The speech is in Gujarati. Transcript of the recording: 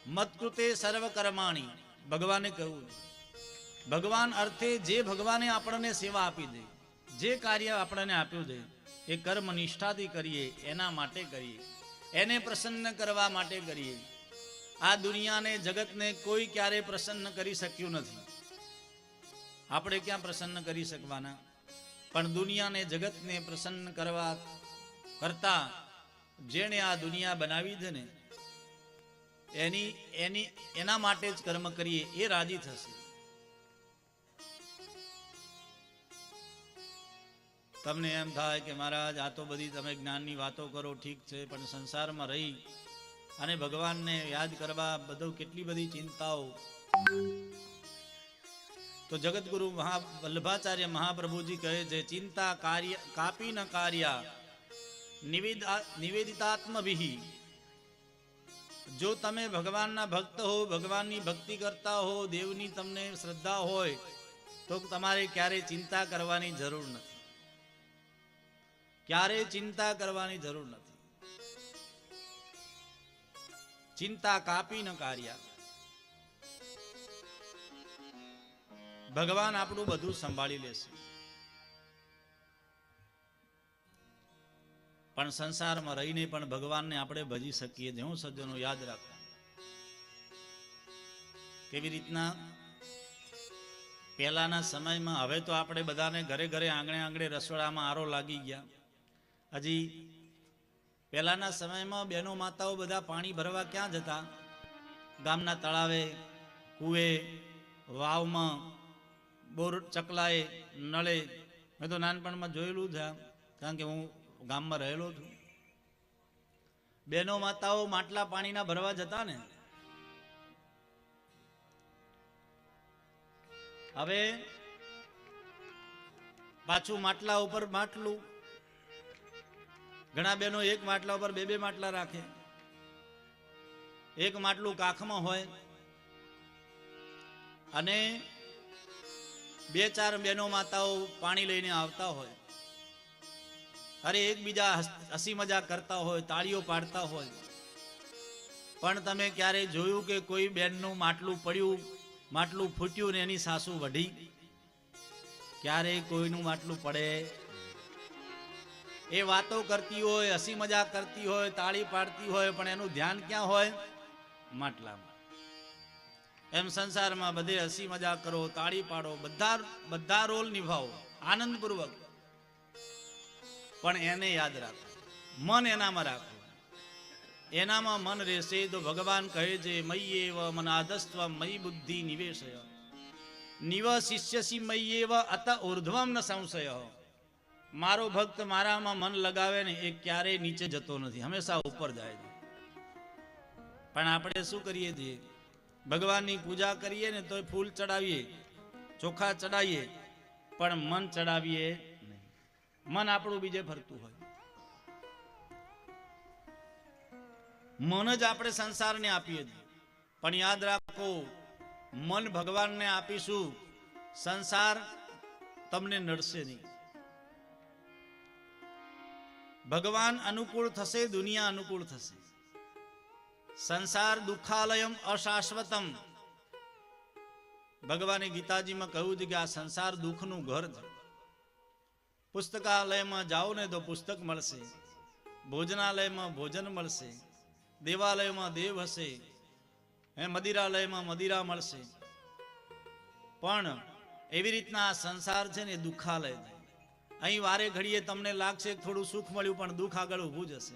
મત્કૃતે સર્વ કર્માણી, ભગવાને કહ્યું. ભગવાન અર્થે જે ભગવાને આપણને સેવા આપી દે, જે કાર્ય આપણને આપ્યું દે એ કર્મ નિષ્ઠાથી કરીએ, એના માટે કરીએ, એને પ્રસન્ન કરવા માટે કરીએ. આ દુનિયાને જગતને કોઈ ક્યારે પ્રસન્ન કરી શક્યું નથી. આપણે ક્યાં પ્રસન્ન કરી શકવાના? પણ દુનિયાને જગતને પ્રસન્ન કરવા કરતા જેણે આ દુનિયા બનાવી છે ને એના માટે જ કર્મ કરીએ, એ રાજી થશે. તમને એમ થાય કે મહારાજ આ તો બધી તમે જ્ઞાનની વાતો કરો, ઠીક છે, પણ સંસારમાં રહી અને ભગવાનને યાદ કરવા બધું કેટલી બધી ચિંતાઓ. તો જગતગુરુ વલ્લભાચાર્ય મહાપ્રભુજી કહે છે, ચિંતા કાર્ય કાપી ન કાર્યા નિવેદિતાત્મભિ. જો તમે ભગવાનના ભક્ત હો, ભગવાનની ભક્તિ કરતા હો, દેવની તમને શ્રદ્ધા હોય, તો તમારે ક્યારેય ચિંતા કરવાની જરૂર નથી. ક્યારેય ચિંતા કરવાની જરૂર નથી. ચિંતા કાપી ન કાર્યા. ભગવાન આપણું બધું સંભાળી લેશે. પણ સંસારમાં રહીને પણ ભગવાનને આપણે ભજી શકીએ. હું સજ્જનો યાદ રાખો કેવી રીતના પહેલાના સમયમાં, હવે તો આપણે બધાને ઘરે ઘરે આંગણે આંગણે રસોડામાં આરો લાગી ગયા. હજી પહેલાના સમયમાં બહેનો માતાઓ બધા પાણી ભરવા ક્યાં જતા? ગામના તળાવે, કુએ, વાવમાં, બોર ચકલાએ, નળે. મેં તો નાનપણમાં જોયેલું છે, કારણ કે હું ગામમાં રહેલો છું. બહેનો માતાઓ માટલા પાણીના ભરવા જતા ને. હવે પાછું માટલા ઉપર માટલું. ઘણા બહેનો એક માટલા ઉપર બે બે માટલા રાખે. એક માટલું કાખમાં હોય અને બે ચાર બહેનો માતાઓ પાણી લઈને આવતા હોય. અરે એકબીજા હસી મજાક કરતા હોય, તાળીઓ પાડતા હોય. પણ તમે ક્યારે જોયું કે કોઈ બેનનું માટલું પડ્યું, માટલું ફૂટ્યું ને એની સાસુ વઢી? ક્યારેય કોઈનું માટલું પડે? એ વાતો કરતી હોય, હસી મજાક કરતી હોય, તાળી પાડતી હોય, પણ એનું ધ્યાન ક્યાં હોય? માટલામાં. એમ સંસારમાં બધે હસી મજાક કરો, તાળી પાડો, બધા રોલ નિભાવો આનંદપૂર્વક, પણ એને યાદ રાખો, મન એનામાં રાખો. એનામાં મન રહેશે તો ભગવાન કહે છે, મય્યેવ મનાદસ્ત્વ મયી બુદ્ધિ નિવેશય નિવશિષ્યસી મય્યેવ અત ઉર્ધ્વમ ન સંશય. મારો ભક્ત મારામાં મન લગાવે ને એ ક્યારેય નીચે જતો નથી, હંમેશા ઉપર જાય છે. પણ આપણે શું કરીએ છીએ? ભગવાનની પૂજા કરીએ ને તોય ફૂલ ચડાવીએ, ચોખા ચડાવીએ, પણ મન ચડાવીએ નહીં. મન આપણું બીજે ફરતું હોય. મન જ આપણે સંસારને આપીએ છીએ. પણ યાદ રાખો, મન ભગવાનને આપીશું, સંસાર તમને નડશે નહીં. ભગવાન અનુકૂળ થશે, દુનિયા અનુકૂળ થશે. સંસાર દુઃખાલયમ અશાશ્વતમ. ભગવાને ગીતાજીમાં કહ્યું છે કે આ સંસાર દુઃખનું ઘર છે. પુસ્તકાલયમાં જાઓ ને તો પુસ્તક મળશે, ભોજનાલયમાં ભોજન મળશે, દેવાલયમાં દેવ હશે, મદિરાલયમાં મદિરા મળશે. પણ એવી રીતના આ સંસાર છે ને દુઃખાલય છે. અહીં વારે ઘડીએ તમને લાગશે થોડું સુખ મળ્યું, પણ દુઃખ આગળ ઊભું જશે.